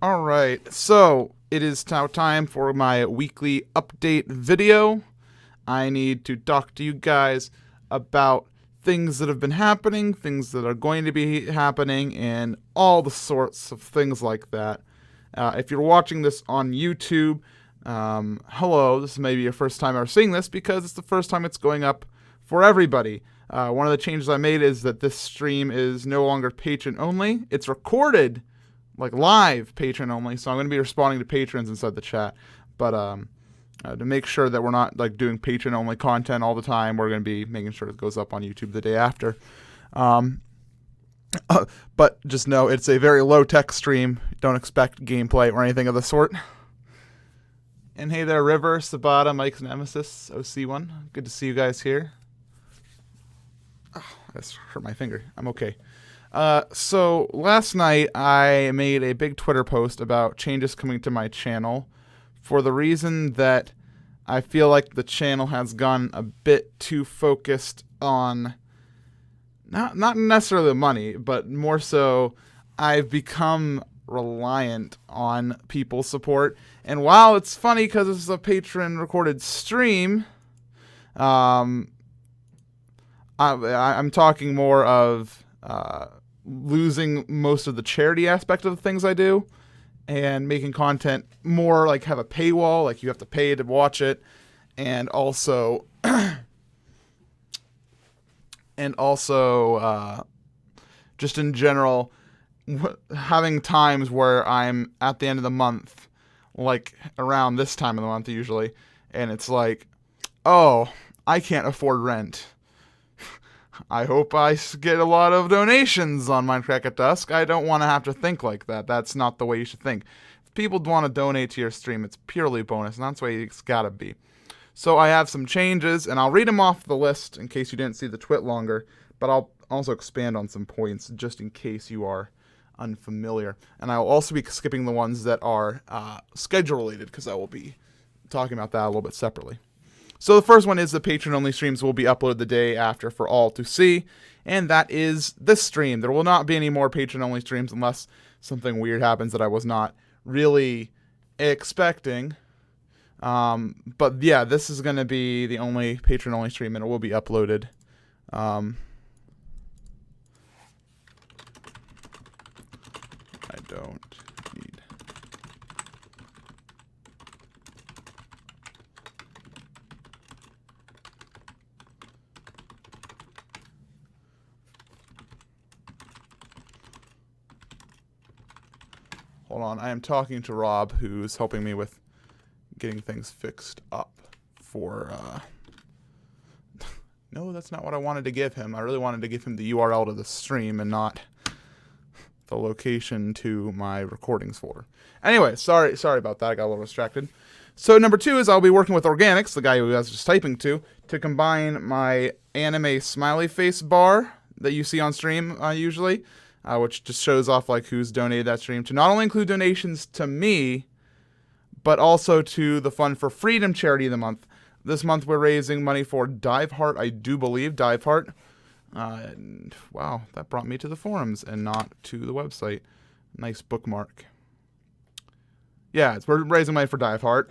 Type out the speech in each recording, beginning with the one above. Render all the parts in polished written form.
All right, so it is now time for my weekly update video. I need to talk to you guys about things that have been happening, things that are going to be happening, and all the sorts of things like that. If you're watching this on YouTube, hello, this may be your first time ever seeing this because it's the first time it's going up for everybody. One of the changes I made is that this stream is no longer patron only. It's recorded like live patron only, so I'm going to be responding to patrons inside the chat. But to make sure that we're not like doing patron only content all the time, we're going to be making sure it goes up on YouTube the day after. But just know it's a very low tech stream. Don't expect gameplay or anything of the sort. And hey there, River, Sabata, Mike's Nemesis, OC1. Good to see you guys here. Oh, I just hurt my finger. I'm okay. So last night I made a big Twitter post about changes coming to my channel for the reason that I feel like the channel has gone a bit too focused on not necessarily the money, but more so I've become reliant on people's support. And while it's funny because this is a patron recorded stream, I'm talking more of losing most of the charity aspect of the things I do and making content more like have a paywall, like you have to pay to watch it, and also just in general having times where I'm at the end of the month, like around this time of the month usually, and it's like, oh, I can't afford rent. I hope I get a lot of donations on Minecraft at Dusk. I don't want to have to think like that. That's not the way you should think. If people want to donate to your stream, it's purely bonus, and that's the way it's got to be. So I have some changes, and I'll read them off the list in case you didn't see the twit longer, but I'll also expand on some points just in case you are unfamiliar. And I'll also be skipping the ones that are schedule related because I will be talking about that a little bit separately. So the first one is the patron-only streams will be uploaded the day after for all to see, and that is this stream. There will not be any more patron-only streams unless something weird happens that I was not really expecting. But yeah, this is going to be the only patron-only stream, and it will be uploaded. I don't need... Hold on, I am talking to Rob, who's helping me with getting things fixed up for, No, that's not what I wanted to give him. I really wanted to give him the URL to the stream and not the location to my recordings folder. Anyway, sorry about that. I got a little distracted. So number 2 is I'll be working with Organics, the guy who I was just typing to combine my anime smiley face bar that you see on stream usually, which just shows off like who's donated that stream, to not only include donations to me, but also to the Fund for Freedom charity of the month. This month we're raising money for Diveheart, I do believe, Diveheart. And wow, that brought me to the forums and not to the website. Nice bookmark. Yeah, we're raising money for Diveheart.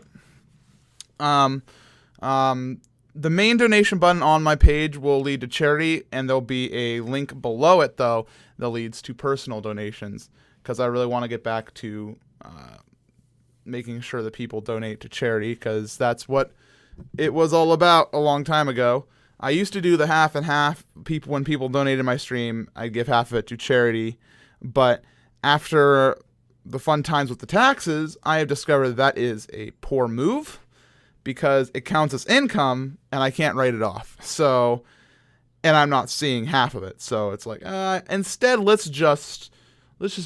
The main donation button on my page will lead to charity, and there'll be a link below it, though, that leads to personal donations, because I really want to get back to making sure that people donate to charity, because that's what it was all about a long time ago. I used to do the half and half. When people donated my stream, I'd give half of it to charity, but after the fun times with the taxes, I have discovered that is a poor move, because it counts as income, and I can't write it off. So, and I'm not seeing half of it. So it's like, instead, let's just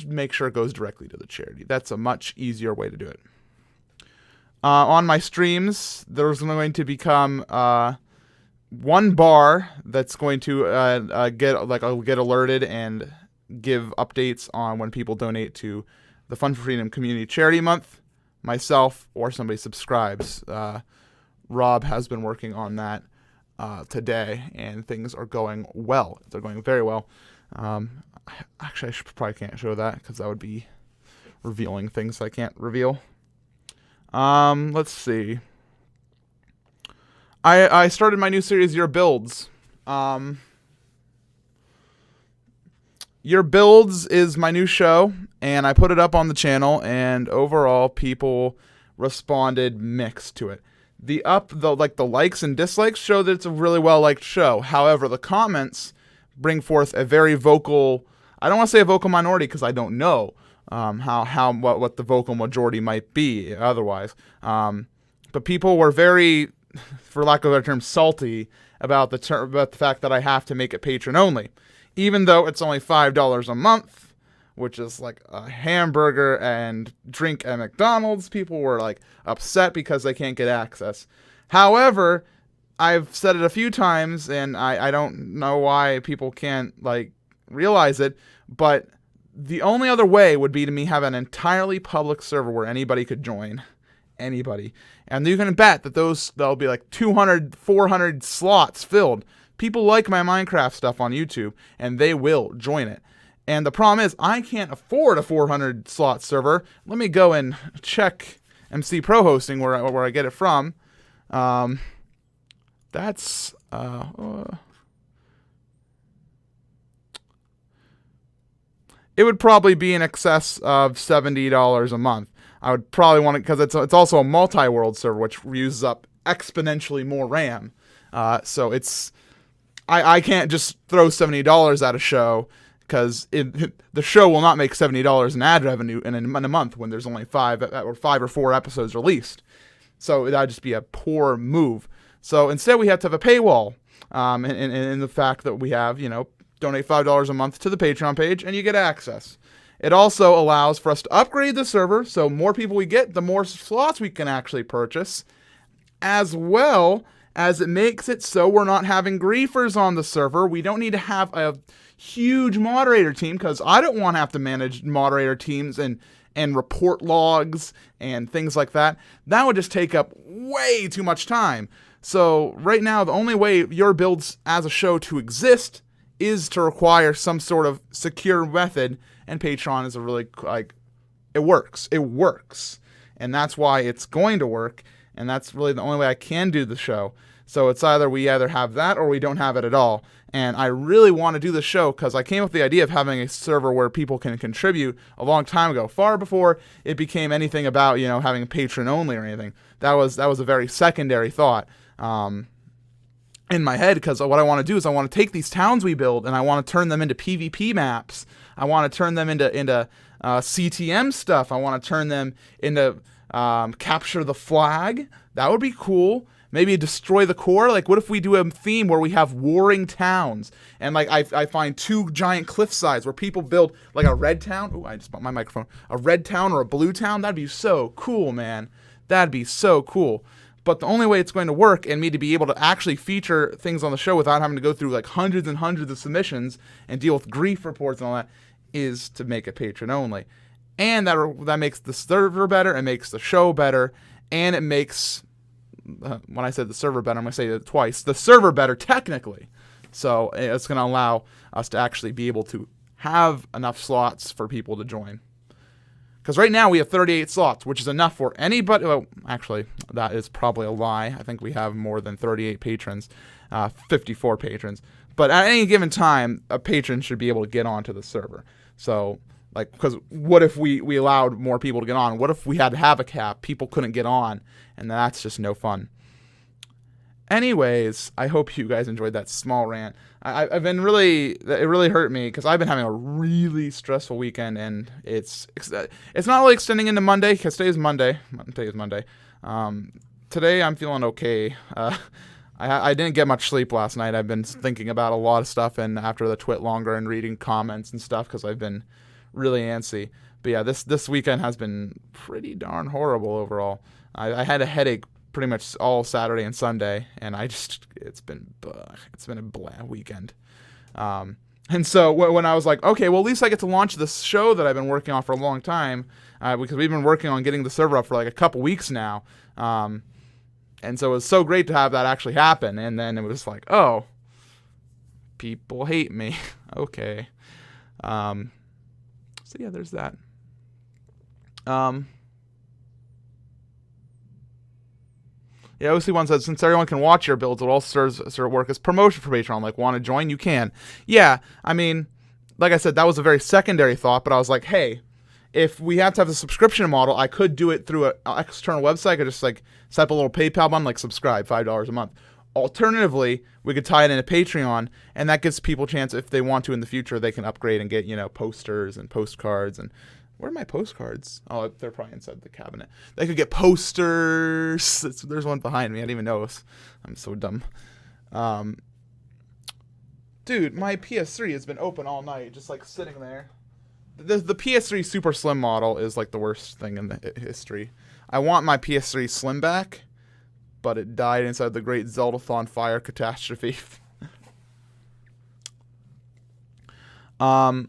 make sure it goes directly to the charity. That's a much easier way to do it. On my streams, there's going to become one bar that's going to I'll get alerted and give updates on when people donate to the Fund for Freedom Community Charity Month, myself, or somebody subscribes. Rob has been working on that today, and things are going well. They're going very well. Actually, I probably can't show that because that would be revealing things I can't reveal. Let's see. I started my new series, Your Builds. Your Builds is my new show, and I put it up on the channel, and overall people responded mixed to it. The likes and dislikes show that it's a really well-liked show. However, the comments bring forth a very vocal, I don't want to say a vocal minority because I don't know what the vocal majority might be otherwise. But people were very, for lack of a better term, salty about the fact that I have to make it patron only. Even though it's only $5 a month, which is like a hamburger and drink at McDonald's, people were like upset because they can't get access. However, I've said it a few times, and I don't know why people can't like realize it, but the only other way would be to me have an entirely public server where anybody could join. Anybody. And you can bet that there'll be like 200, 400 slots filled. People like my Minecraft stuff on YouTube, and they will join it. And the problem is, I can't afford a 400 slot server. Let me go and check MC Pro Hosting where I get it from. That's it would probably be in excess of $70 a month. I would probably want it because it's also a multi-world server, which uses up exponentially more RAM. So it's I can't just throw $70 at a show because the show will not make $70 in ad revenue in a month when there's only 5 or 4 episodes released. So that'd just be a poor move. So instead, we have to have a paywall. In the fact that we have, donate $5 a month to the Patreon page, and you get access. It also allows for us to upgrade the server, so more people we get, the more slots we can actually purchase, as well as it makes it so we're not having griefers on the server. We don't need to have a huge moderator team, because I don't want to have to manage moderator teams and report logs and things like that. That would just take up way too much time. So right now, the only way Your Builds as a show to exist is to require some sort of secure method, and Patreon is a really, it works. It works. And that's why it's going to work, and that's really the only way I can do the show. So it's we either have that or we don't have it at all. And I really want to do the show because I came up with the idea of having a server where people can contribute a long time ago, far before it became anything about, having a patron only or anything. That was a very secondary thought in my head, because what I want to do is I want to take these towns we build and I want to turn them into PvP maps. I want to turn them into CTM stuff. I want to turn them into capture the flag. That would be cool. Maybe destroy the core. Like, what if we do a theme where we have warring towns? And, I find 2 giant cliff sides where people build, like, a red town. Oh, I just bumped my microphone. A red town or a blue town. That'd be so cool, man. That'd be so cool. But the only way it's going to work, and me to be able to actually feature things on the show without having to go through, hundreds and hundreds of submissions and deal with grief reports and all that, is to make it patron only. And that makes the server better, it makes the show better, and it makes... when I said the server better, I'm going to say it twice. The server better, technically. So it's going to allow us to actually be able to have enough slots for people to join. Because right now we have 38 slots, which is enough for anybody. Well, actually, that is probably a lie. I think we have more than 38 patrons, 54 patrons. But at any given time, a patron should be able to get onto the server. So... because what if we allowed more people to get on? What if we had to have a cap? People couldn't get on, and that's just no fun. Anyways, I hope you guys enjoyed that small rant. It really hurt me because I've been having a really stressful weekend, and it's not really extending into Monday because today is Monday. Today I'm feeling okay. I didn't get much sleep last night. I've been thinking about a lot of stuff, and after the twit longer and reading comments and stuff because I've been really antsy. But yeah, this weekend has been pretty darn horrible overall. I had a headache pretty much all Saturday and Sunday, and it's been a blah weekend. And so when I was like, okay, well, at least I get to launch this show that I've been working on for a long time, because we've been working on getting the server up for a couple weeks now. And so it was so great to have that actually happen. And then it was like, oh, people hate me. Okay. So yeah, there's that. Yeah, OC1 says, since everyone can watch your builds, it also serves work as promotion for Patreon. Like, want to join? You can. Yeah, I mean, like I said, that was a very secondary thought, but I was like, hey, if we have to have the subscription model, I could do it through an external website. I could just like set up a little PayPal button, like subscribe, $5 a month. Alternatively, we could tie it into Patreon, and that gives people a chance, if they want to in the future, they can upgrade and get, posters and postcards. And where are my postcards? Oh, they're probably inside the cabinet. They could get posters. There's one behind me. I didn't even notice. I'm so dumb. Dude, my PS3 has been open all night, just like sitting there. The PS3 Super Slim model is like the worst thing in the history. I want my PS3 Slim back, but it died inside the Great Zeldathon Fire Catastrophe. So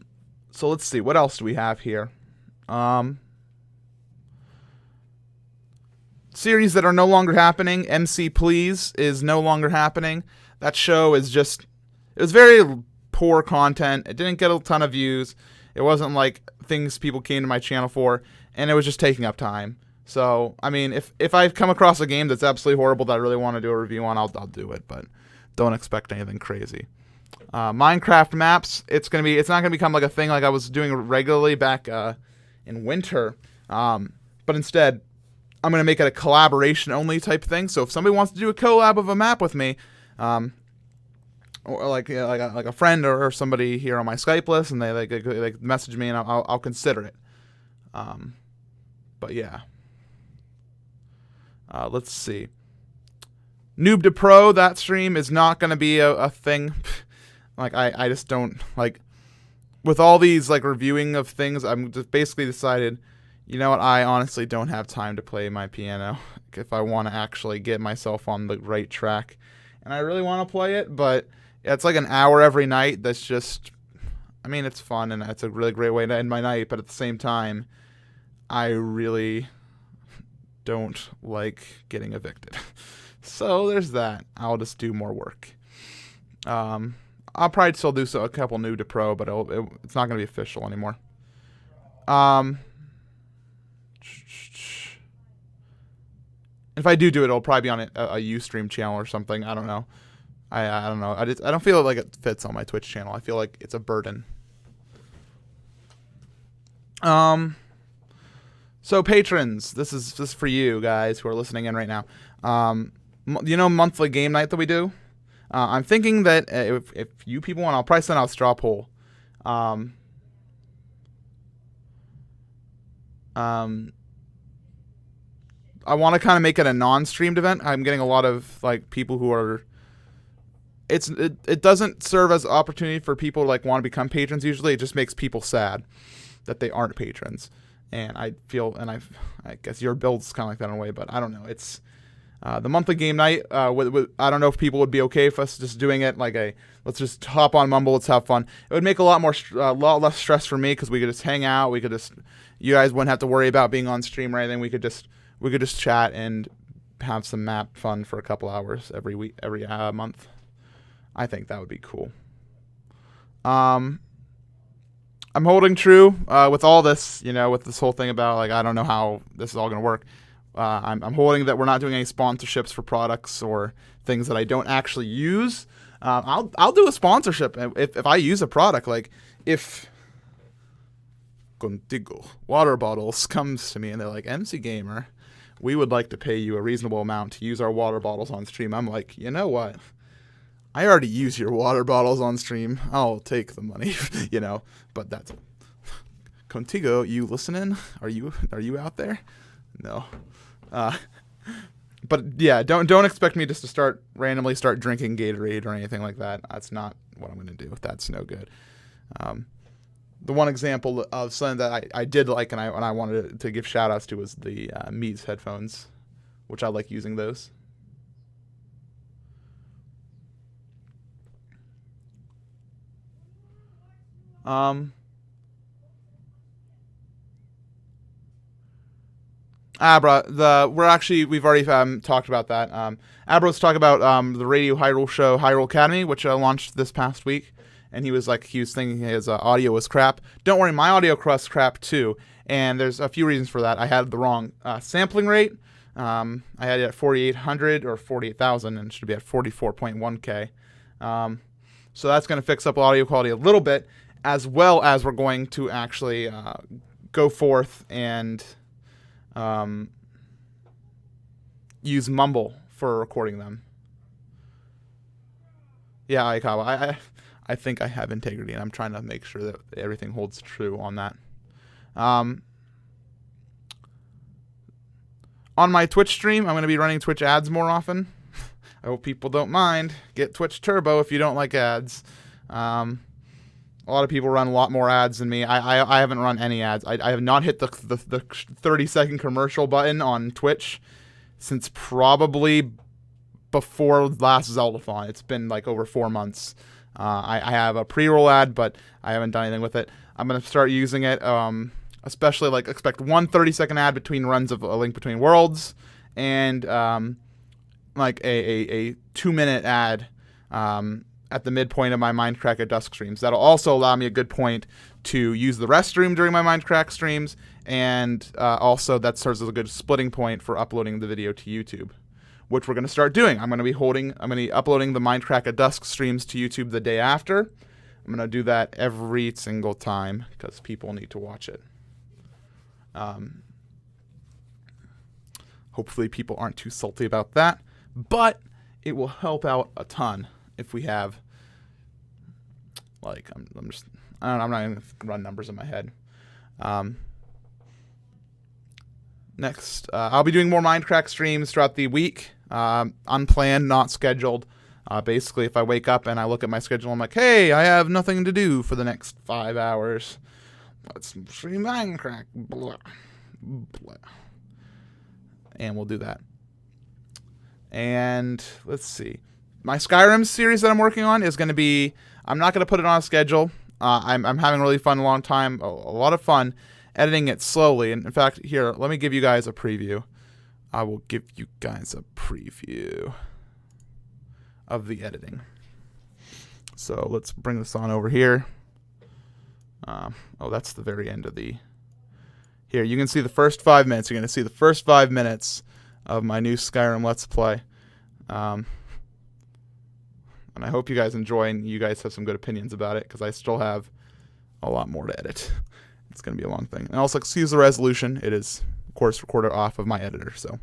let's see. What else do we have here? Series that are no longer happening. MC Please is no longer happening. That show is just... It was very poor content. It didn't get a ton of views. It wasn't like things people came to my channel for, and it was just taking up time. So, I mean, if I come across a game that's absolutely horrible that I really want to do a review on, I'll do it, but don't expect anything crazy. Minecraft maps, it's not gonna become like a thing like I was doing regularly back in winter. But instead, I'm gonna make it a collaboration only type thing. So if somebody wants to do a collab of a map with me, or like a friend or somebody here on my Skype list, and they message me, and I'll consider it. But yeah. Let's see. Noob to Pro, that stream is not going to be a thing. Like, I just don't, like, with all these, like, reviewing of things, I'm just basically decided, you know what, I honestly don't have time to play my piano if I want to actually get myself on the right track. And I really want to play it, but it's like an hour every night that's just, I mean, it's fun, and it's a really great way to end my night, but at the same time, I really don't like getting evicted. So there's that. I'll just do more work. I'll probably still do a couple new to pro, but it's not going to be official anymore. If I do it, it'll probably be on a Ustream channel or something. I don't know. I don't know. I don't feel like it fits on my Twitch channel. I feel like it's a burden. So patrons, this is for you guys who are listening in right now. Monthly game night that we do. I'm thinking that if you people want, I'll probably send out a straw poll. I want to kind of make it a non-streamed event. I'm getting a lot of like people who are. It doesn't serve as an opportunity for people to like want to become patrons. Usually, it just makes people sad that they aren't patrons. And I feel, and I guess your build's kind of like that in a way, but I don't know. It's the monthly game night. I don't know if people would be okay with us just doing it like let's just hop on Mumble, let's have fun. It would make a lot less stress for me because we could just hang out. You guys wouldn't have to worry about being on stream or anything. We could just chat and have some map fun for a couple hours every month. I think that would be cool. I'm holding true with all this, with this whole thing about like I don't know how this is all going to work. I'm holding that we're not doing any sponsorships for products or things that I don't actually use. I'll do a sponsorship if I use a product. Like if Contigo water bottles comes to me and they're like, MC Gamer, we would like to pay you a reasonable amount to use our water bottles on stream. I'm like, you know what? I already use your water bottles on stream. I'll take the money, But that's Contigo. You listening? Are you out there? No. But yeah, don't expect me just to randomly start drinking Gatorade or anything like that. That's not what I'm going to do. That's no good. The one example of something that I did like and I wanted to give shout outs to was the Mies headphones, which I like using those. Abra, we've already talked about that. Abra's talking about the Radio Hyrule show, Hyrule Academy, which launched this past week, and he was thinking his audio was crap. Don't worry, my audio was crap too, And there's a few reasons for that. I had the wrong sampling rate. I had it at 4,800 or 48,000, and it should be at 44.1K. So that's going to fix up audio quality a little bit, as well as we're going to actually go forth and use Mumble for recording them. Yeah, Aikawa, I think I have integrity, and I'm trying to make sure that everything holds true on that. On my Twitch stream, I'm going to be running Twitch ads more often. I hope people don't mind. Get Twitch Turbo if you don't like ads. A lot of people run a lot more ads than me. I haven't run any ads. I have not hit the 30-second commercial button on Twitch since probably before last Zeldathon. It's been like over 4 months. I have a pre-roll ad, but I haven't done anything with it. I'm going to start using it, especially like expect one 30-second ad between runs of A Link Between Worlds, and like a 2-minute ad at the midpoint of my Mindcrack at Dusk streams. That'll also allow me a good point to use the restroom during my Mindcrack streams, and also that serves as a good splitting point for uploading the video to YouTube, which we're going to start doing. I'm going to be uploading the Mindcrack at Dusk streams to YouTube the day after. I'm going to do that every single time because people need to watch it. Hopefully people aren't too salty about that, but it will help out a ton if we have, like, I'm not going to run numbers in my head. Next, I'll be doing more Mindcrack streams throughout the week. Unplanned, not scheduled. Basically, if I wake up and I look at my schedule, I'm like, hey, I have nothing to do for the next 5 hours. Let's stream Minecraft. Blah, blah. And we'll do that. And let's see. My Skyrim series that I'm working on is going to be, I'm not going to put it on a schedule. I'm having really fun, a long time, a lot of fun editing it slowly. And in fact, here, let me give you guys a preview. I will give you guys a preview of the editing. So let's bring this on over here. Oh, that's the very end of the... Here, you can see the first 5 minutes. You're going to see the first 5 minutes of my new Skyrim Let's Play. And I hope you guys enjoy and you guys have some good opinions about it, because I still have a lot more to edit. It's going to be a long thing. And also, excuse the resolution. It is, of course, recorded off of my editor. So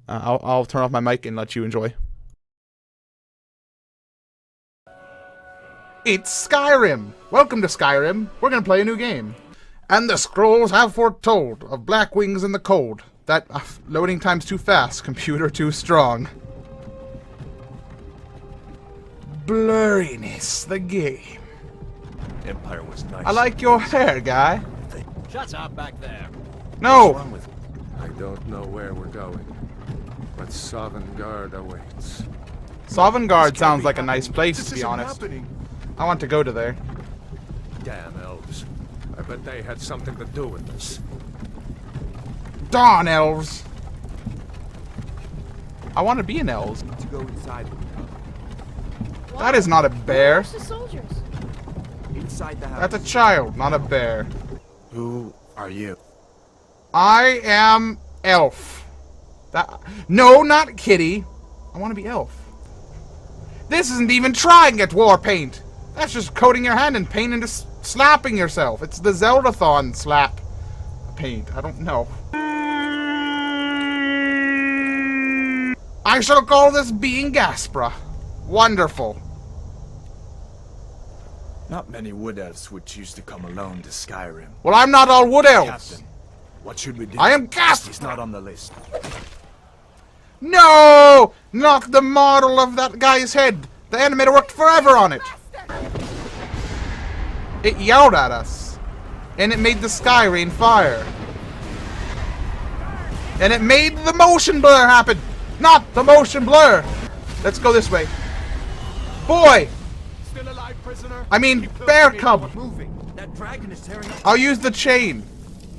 I'll turn off my mic and let you enjoy. It's Skyrim! Welcome to Skyrim. We're going to play a new game. And the scrolls have foretold of black wings in the cold. That loading time's too fast, computer too strong. Blurriness, the game. Empire was nice. I like your hair, guy. Shut up back there. No! What's wrong with I don't know where we're going, but Sovngarde awaits. Sovngarde sounds like a nice place, to be honest. I want to go to there. Damn elves. I bet they had something to do with this. Darn elves! I want to be an elves. To go inside. That is not a bear. Where's the soldiers? Inside the house. That's a child, not a bear. Who are you? I am elf. No, not kitty. I want to be elf. This isn't even trying at war paint. That's just coating your hand in paint and just slapping yourself. It's the Zeldathon slap paint. I don't know. I shall call this being Gaspra. Wonderful. Not many wood elves would choose to come alone to Skyrim. Well, I'm not all wood elves. Captain, what should we do? I am Gaspra. He's not on the list. No! Knock the model of that guy's head. The animator worked forever on it. It yelled at us. And it made the sky rain fire. And it made the motion blur happen. Not the motion blur. Let's go this way. Boy! Still alive, prisoner? I mean, bear cub. Moving. That dragon is tearing up. I'll use the chain.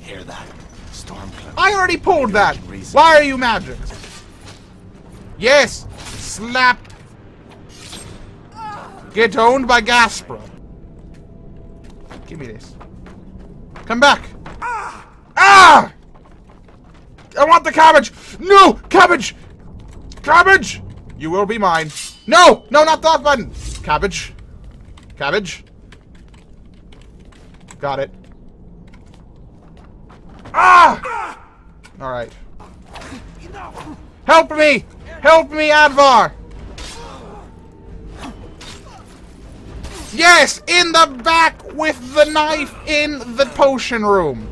Hear that? Stormcloak. I already pulled that. Why are you magic? Yes! Slap! Get owned by Gaspra. Give me this. Come back! Ah! I want the cabbage! No! Cabbage! Cabbage! You will be mine. No! No, not that button! Cabbage. Cabbage. Got it. Ah! Alright. Help me! Help me, Advar! Yes! In the back with the knife in the potion room.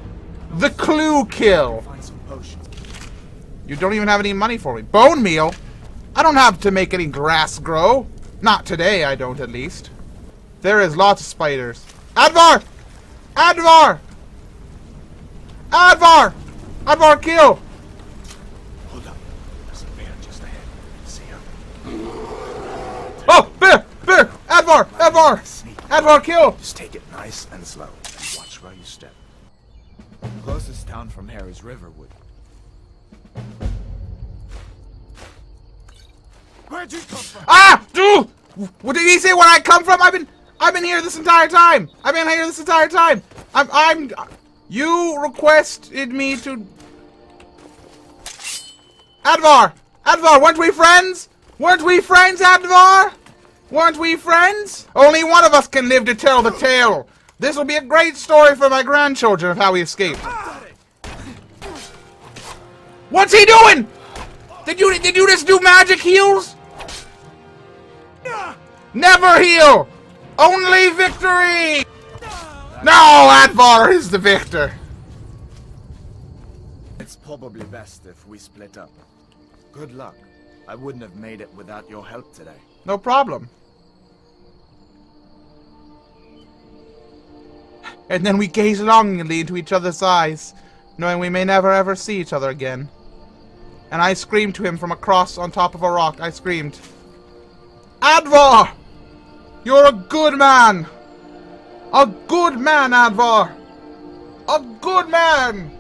The clue kill. Find some potions. You don't even have any money for me. Bone meal? I don't have to make any grass grow. Not today, I don't at least. There is lots of spiders. Advar! Advar! Advar! Advar, kill! Hold up. There's a bear just ahead. See him? Oh! Bear! Bear! Advar! Advar! Sneak. Advar, kill! Just take it nice and slow. And watch where you step. Closest town from here is Riverwood. Where'd you come from? Ah! Dude! What did he say where I come from? I've been here this entire time. I've been here this entire time. You requested me to... Advar! Advar, weren't we friends? Weren't we friends, Advar? Weren't we friends? Only one of us can live to tell the tale. This will be a great story for my grandchildren of how we escaped. What's he doing? Did you just do magic heals? Never heal! Only victory! No, Advar is the victor. It's probably best if we split up. Good luck. I wouldn't have made it without your help today. No problem. And then we gaze longingly into each other's eyes, knowing we may never ever see each other again. And I screamed to him from across on top of a rock. I screamed, Advar! You're a good man! A good man, Advar! A good man!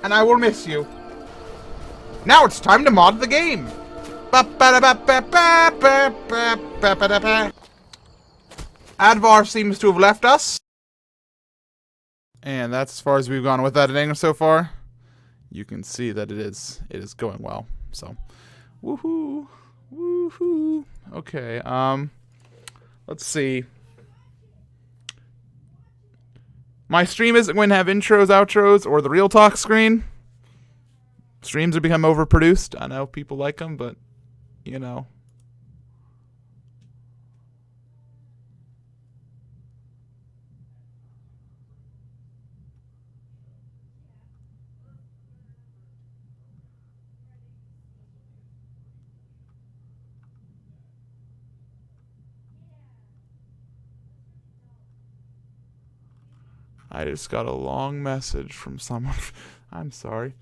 And I will miss you. Now it's time to mod the game. Advar seems to have left us. And that's as far as we've gone with editing so far. You can see that it is going well. So, woohoo. Woohoo. Okay, let's see. My stream isn't going to have intros, outros, or the real talk screen. Streams have become overproduced. I know people like them, but, you know. I just got a long message from someone. I'm sorry.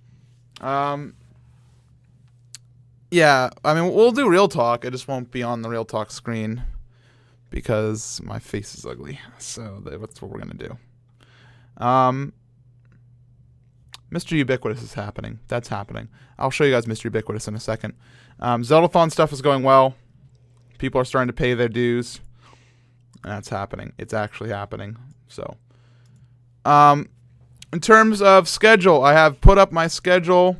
Yeah, I mean, we'll do real talk. It just won't be on the real talk screen because my face is ugly. So that's what we're going to do. Mr. Ubiquitous is happening. That's happening. I'll show you guys Mr. Ubiquitous in a second. Zeldathon stuff is going well. People are starting to pay their dues. That's happening. It's actually happening. So, in terms of schedule, I have put up my schedule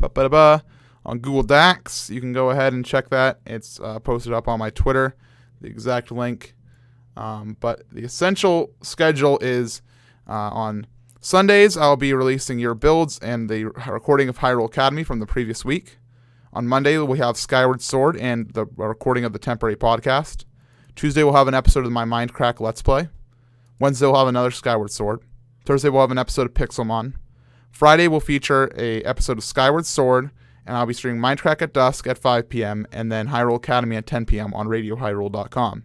on Google Docs. You can go ahead and check that. It's posted up on my Twitter, the exact link. But the essential schedule is on Sundays, I'll be releasing your builds and the recording of Hyrule Academy from the previous week. On Monday, we have Skyward Sword and the recording of the temporary podcast. Tuesday, we'll have an episode of my Minecraft Let's Play. Wednesday, we'll have another Skyward Sword. Thursday, we'll have an episode of Pixelmon. Friday, we'll feature a episode of Skyward Sword, and I'll be streaming Minecraft at dusk at 5 p.m. and then Hyrule Academy at 10 p.m. on RadioHyrule.com.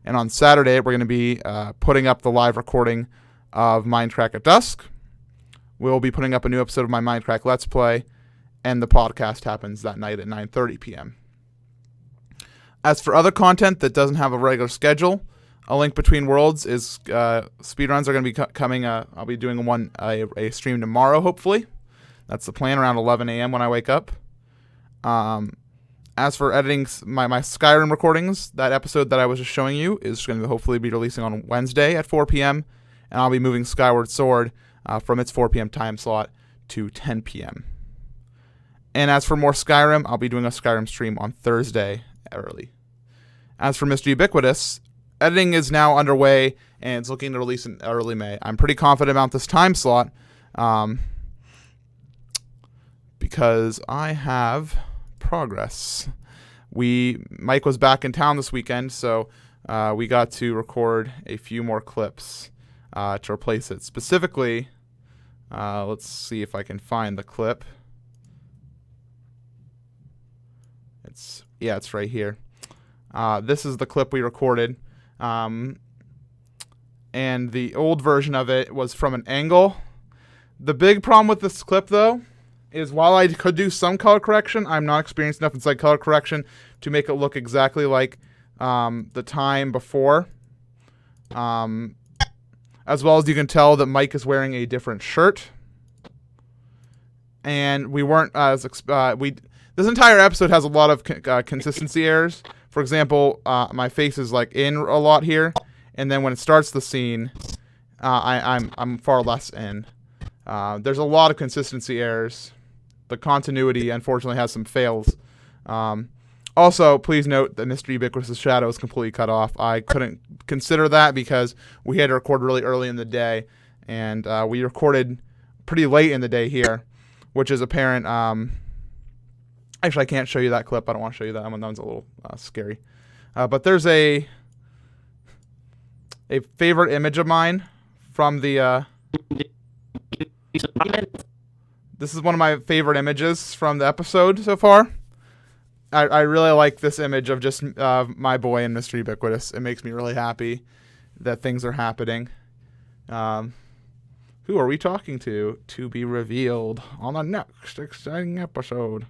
And on Saturday, we're going to be putting up the live recording of Minecraft at dusk. We'll be putting up a new episode of my Minecraft Let's Play, and the podcast happens that night at 9:30 p.m. As for other content that doesn't have a regular schedule, A Link Between Worlds is speedruns are going to be coming. I'll be doing a stream tomorrow, hopefully. That's the plan, around 11 a.m. when I wake up. as for editing my Skyrim recordings, that episode that I was just showing you is going to hopefully be releasing on Wednesday at 4 p.m. And I'll be moving Skyward Sword from its 4 p.m. time slot to 10 p.m. And as for more Skyrim, I'll be doing a Skyrim stream on Thursday early. As for Mr. Ubiquitous, editing is now underway, and it's looking to release in early May. I'm pretty confident about this time slot because I have progress. Mike was back in town this weekend, so we got to record a few more clips to replace it. Specifically, let's see if I can find the clip. It's right here. This is the clip we recorded. And the old version of it was from an angle. The big problem with this clip, though, is while I could do some color correction, I'm not experienced enough inside color correction to make it look exactly like the time before. As well as you can tell that Mike is wearing a different shirt. And we weren't as... This entire episode has a lot of consistency errors. For example, my face is like in a lot here, and then when it starts the scene, I'm far less in. There's a lot of consistency errors. The continuity, unfortunately, has some fails. Also, please note that Mr. Ubiquitous' shadow is completely cut off. I couldn't consider that because we had to record really early in the day, and we recorded pretty late in the day here, which is apparent. Actually, I can't show you that clip. I don't want to show you that. That one's a little scary. But there's a favorite image of mine from the... This is one of my favorite images from the episode so far. I really like this image of just my boy and Mr. Ubiquitous. It makes me really happy that things are happening. Who are we talking to? To be revealed on the next exciting episode.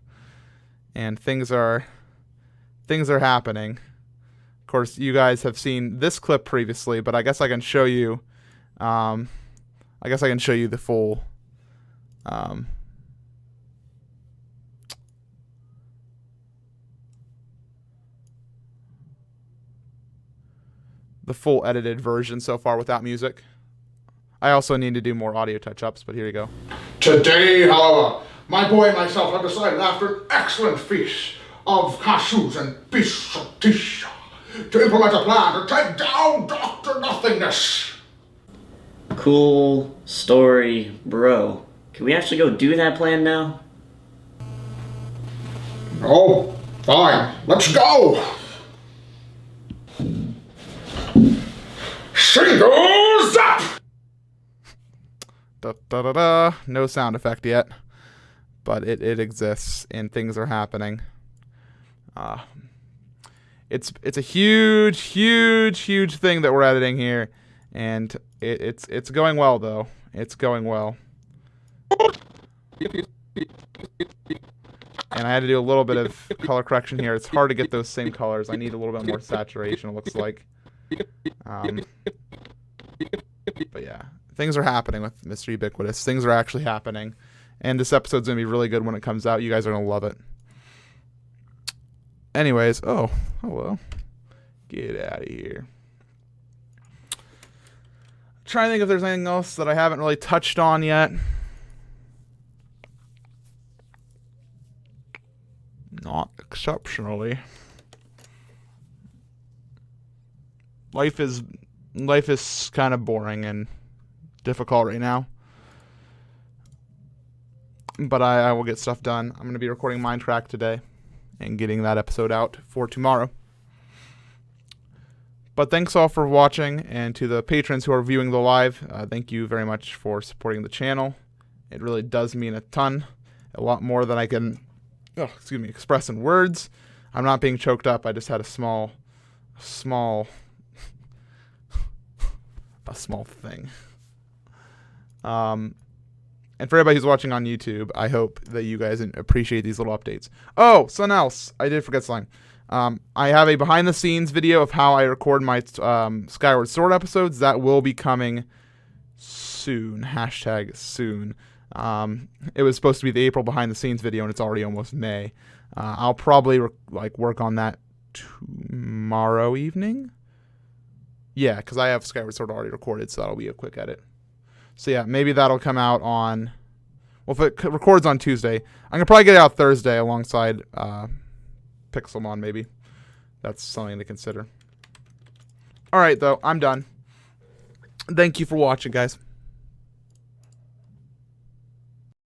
And things are happening. Of course, you guys have seen this clip previously, but I guess I can show you. I guess I can show you the full. The full edited version so far without music. I also need to do more audio touch-ups, but here you go. Today, however, my boy and myself have decided after an excellent feast of cashews and beef tish to implement a plan to take down Dr. Nothingness. Cool story, bro. Can we actually go do that plan now? Oh, fine. Let's go. Singles up! Da, da, da, da. No sound effect yet, but it exists and things are happening. It's a huge thing that we're editing here, and it's going well though. It's going well. And I had to do a little bit of color correction here. It's hard to get those same colors. I need a little bit more saturation, it looks like. But yeah, things are happening with Mr. Ubiquitous. Things are actually happening. And this episode's going to be really good when it comes out. You guys are going to love it. Anyways, oh, hello. Get out of here. Trying to think if there's anything else that I haven't really touched on yet. Not exceptionally. Life is kind of boring and difficult right now. But I will get stuff done. I'm going to be recording Minecraft today and getting that episode out for tomorrow. But thanks all for watching, and to the patrons who are viewing the live, thank you very much for supporting the channel. It really does mean a ton, a lot more than I can express in words. I'm not being choked up. I just had a small thing. And for everybody who's watching on YouTube, I hope that you guys appreciate these little updates. Oh, something else. I did forget something. I have a behind-the-scenes video of how I record my Skyward Sword episodes. That will be coming soon. #soon. It was supposed to be the April behind-the-scenes video, and it's already almost May. I'll probably work on that tomorrow evening. Yeah, because I have Skyward Sword already recorded, so that'll be a quick edit. So yeah, maybe that'll come out on... Well, if it records on Tuesday, I'm going to probably get it out Thursday alongside Pixelmon, maybe. That's something to consider. Alright, though, I'm done. Thank you for watching, guys.